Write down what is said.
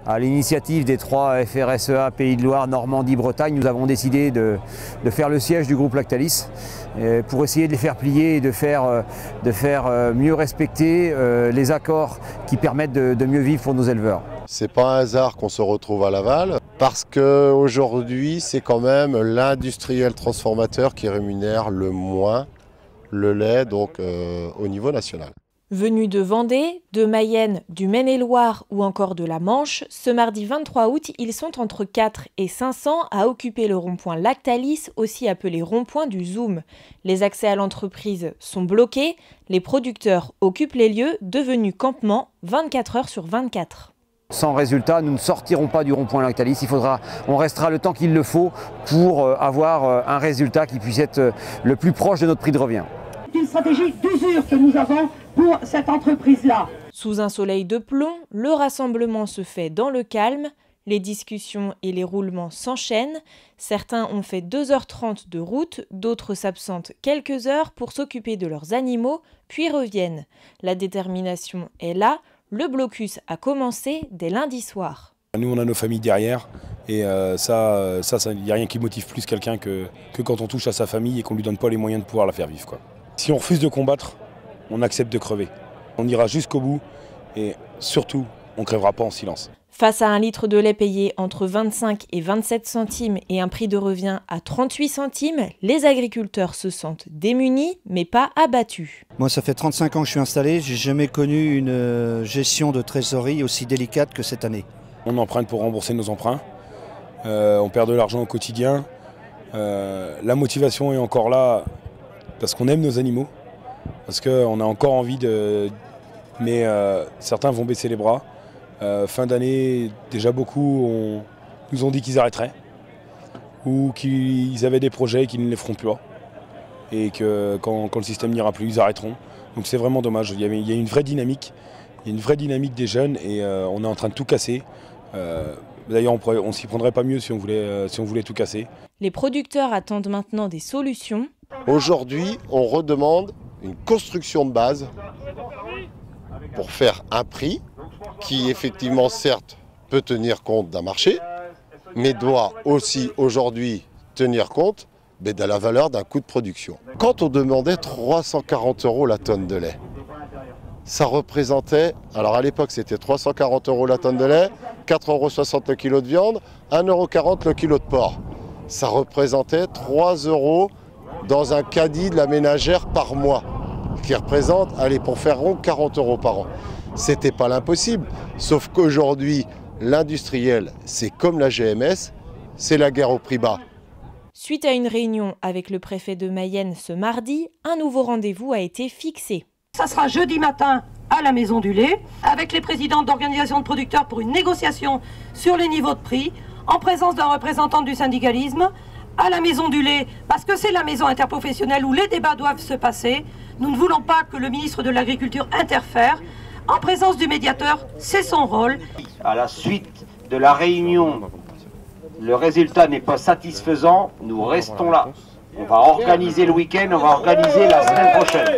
À l'initiative des 3 FRSEA Pays de Loire, Normandie, Bretagne, nous avons décidé de faire le siège du groupe Lactalis pour essayer de les faire plier et de faire mieux respecter les accords qui permettent de mieux vivre pour nos éleveurs. C'est pas un hasard qu'on se retrouve à Laval, parce qu'aujourd'hui, c'est quand même l'industriel transformateur qui rémunère le moins le lait donc, au niveau national. Venus de Vendée, de Mayenne, du Maine-et-Loire ou encore de la Manche, ce mardi 23 août, ils sont entre 4 et 500 à occuper le rond-point Lactalis, aussi appelé rond-point du Zoom. Les accès à l'entreprise sont bloqués, les producteurs occupent les lieux, devenus campements 24 heures sur 24. Sans résultat, nous ne sortirons pas du rond-point Lactalis. On restera le temps qu'il le faut pour avoir un résultat qui puisse être le plus proche de notre prix de revient. C'est une stratégie d'usure que nous avons pour cette entreprise-là. Sous un soleil de plomb, le rassemblement se fait dans le calme. Les discussions et les roulements s'enchaînent. Certains ont fait 2h30 de route, d'autres s'absentent quelques heures pour s'occuper de leurs animaux, puis reviennent. La détermination est là. Le blocus a commencé dès lundi soir. Nous, on a nos familles derrière et ça, il n'y a rien qui motive plus quelqu'un que quand on touche à sa famille et qu'on ne lui donne pas les moyens de pouvoir la faire vivre, quoi. Si on refuse de combattre, on accepte de crever. On ira jusqu'au bout et surtout, on ne crèvera pas en silence. Face à un litre de lait payé entre 25 et 27 centimes et un prix de revient à 38 centimes, les agriculteurs se sentent démunis mais pas abattus. Moi, ça fait 35 ans que je suis installé, j'ai jamais connu une gestion de trésorerie aussi délicate que cette année. On emprunte pour rembourser nos emprunts, on perd de l'argent au quotidien, la motivation est encore là parce qu'on aime nos animaux, parce qu'on a encore envie de... Mais certains vont baisser les bras. Fin d'année, déjà beaucoup nous ont dit qu'ils arrêteraient ou qu'ils avaient des projets et qu'ils ne les feront plus. Et que quand le système n'ira plus, ils arrêteront. Donc c'est vraiment dommage. Il y a une vraie dynamique. Il y a une vraie dynamique des jeunes et on est en train de tout casser. D'ailleurs, on ne s'y prendrait pas mieux si on voulait tout casser. Les producteurs attendent maintenant des solutions. Aujourd'hui, on redemande une construction de base pour faire un prix qui effectivement certes peut tenir compte d'un marché, mais doit aussi aujourd'hui tenir compte de la valeur d'un coût de production. Quand on demandait 340 € la tonne de lait, ça représentait, alors à l'époque c'était 340 € la tonne de lait, 4,60 € le kilo de viande, 1,40 € le kilo de porc. Ça représentait 3 € dans un caddie de la ménagère par mois, qui représente, allez, pour faire rond, 40 € par an. C'était pas l'impossible, sauf qu'aujourd'hui, l'industriel, c'est comme la GMS, c'est la guerre au prix bas. Suite à une réunion avec le préfet de Mayenne ce mardi, un nouveau rendez-vous a été fixé. Ça sera jeudi matin à la Maison du Lait, avec les présidents d'organisations de producteurs pour une négociation sur les niveaux de prix, en présence d'un représentant du syndicalisme, à la Maison du Lait, parce que c'est la maison interprofessionnelle où les débats doivent se passer. Nous ne voulons pas que le ministre de l'Agriculture interfère. En présence du médiateur, c'est son rôle. À la suite de la réunion, le résultat n'est pas satisfaisant, nous restons là. On va organiser le week-end, on va organiser la semaine prochaine.